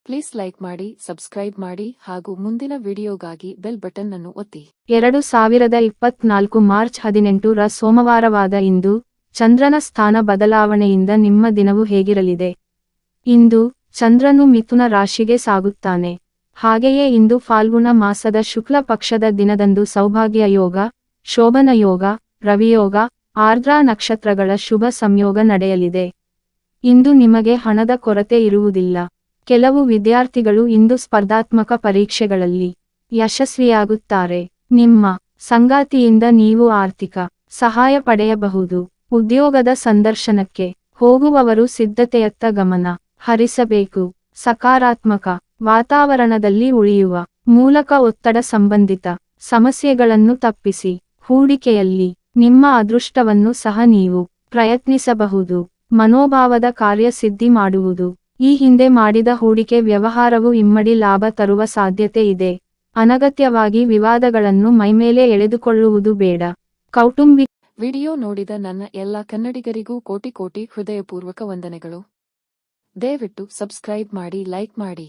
Please like ಮಾಡಿ, subscribe ಮಾಡಿ ಹಾಗೂ ಮುಂದಿನ ವಿಡಿಯೋಗಾಗಿ ಬೆಲ್ ಬಟನ್ ಅನ್ನು ಒತ್ತಿ. 2024 ಮಾರ್ಚ್ 18 ರ ಸೋಮವಾರವಾದ ಇಂದು, ಚಂದ್ರನ ಸ್ಥಾನ ಬದಲಾವಣೆಯಿಂದ ನಿಮ್ಮ ದಿನವು ಹೇಗಿರಲಿದೆ? ಇಂದು, ಚಂದ್ರನು ಮಿಥುನ ರಾಶಿಗೆ ಸಾಗುತ್ತಾನೆ. ಹಾಗೆಯೇ ಇಂದು ಫಾಲ್ಗುಣ ಮಾಸದ ಶುಕ್ಲ ಪಕ್ಷದ ದಿನದಂದು ಸೌಭಾಗ್ಯ ಯೋಗ, ಶೋಭನ ಯೋಗ, ರವಿಯೋಗ, ಆರ್ದ್ರಾ ನಕ್ಷತ್ರಗಳ ಶುಭ ಸಂಯೋಗ ನಡೆಯಲಿದೆ. ಇಂದು ನಿಮಗೆ ಹಣದ ಕೊರತೆ ಇರುವುದಿಲ್ಲ. ಕೆಲವು ವಿದ್ಯಾರ್ಥಿಗಳು ಇಂದು ಸ್ಪರ್ಧಾತ್ಮಕ ಪರೀಕ್ಷೆಗಳಲ್ಲಿ ಯಶಸ್ವಿಯಾಗುತ್ತಾರೆ. ನಿಮ್ಮ ಸಂಗಾತಿಯಿಂದ ನೀವು ಆರ್ಥಿಕ ಸಹಾಯ ಪಡೆಯಬಹುದು. ಉದ್ಯೋಗದ ಸಂದರ್ಶನಕ್ಕೆ ಹೋಗುವವರು ಸಿದ್ಧತೆಯತ್ತ ಗಮನ ಹರಿಸಬೇಕು. ಸಕಾರಾತ್ಮಕ ವಾತಾವರಣದಲ್ಲಿ ಉಳಿಯುವ ಮೂಲಕ ಒತ್ತಡ ಸಂಬಂಧಿತ ಸಮಸ್ಯೆಗಳನ್ನು ತಪ್ಪಿಸಿ ಹೂಡಿಕೆಯಲ್ಲಿ ನಿಮ್ಮ ಅದೃಷ್ಟವನ್ನು ಸಹ ನೀವು ಪ್ರಯತ್ನಿಸಬಹುದು. ಮನೋಭಾವದ ಕಾರ್ಯಸಿದ್ಧಿ ಮಾಡುವುದು. ಈ ಹಿಂದೆ ಮಾಡಿದ ಹೂಡಿಕೆ ವ್ಯವಹಾರವು ಇಮ್ಮಡಿ ಲಾಭ ತರುವ ಸಾಧ್ಯತೆ ಇದೆ. ಅನಗತ್ಯವಾಗಿ ವಿವಾದಗಳನ್ನು ಮೈಮೇಲೆ ಎಳೆದುಕೊಳ್ಳುವುದು ಬೇಡ. ಕೌಟುಂಬಿಕ ವಿಡಿಯೋ ನೋಡಿದ ನನ್ನ ಎಲ್ಲ ಕನ್ನಡಿಗರಿಗೂ ಕೋಟಿ ಕೋಟಿ ಹೃದಯಪೂರ್ವಕ ವಂದನೆಗಳು. ದಯವಿಟ್ಟು ಸಬ್ಸ್ಕ್ರೈಬ್ ಮಾಡಿ, ಲೈಕ್ ಮಾಡಿ.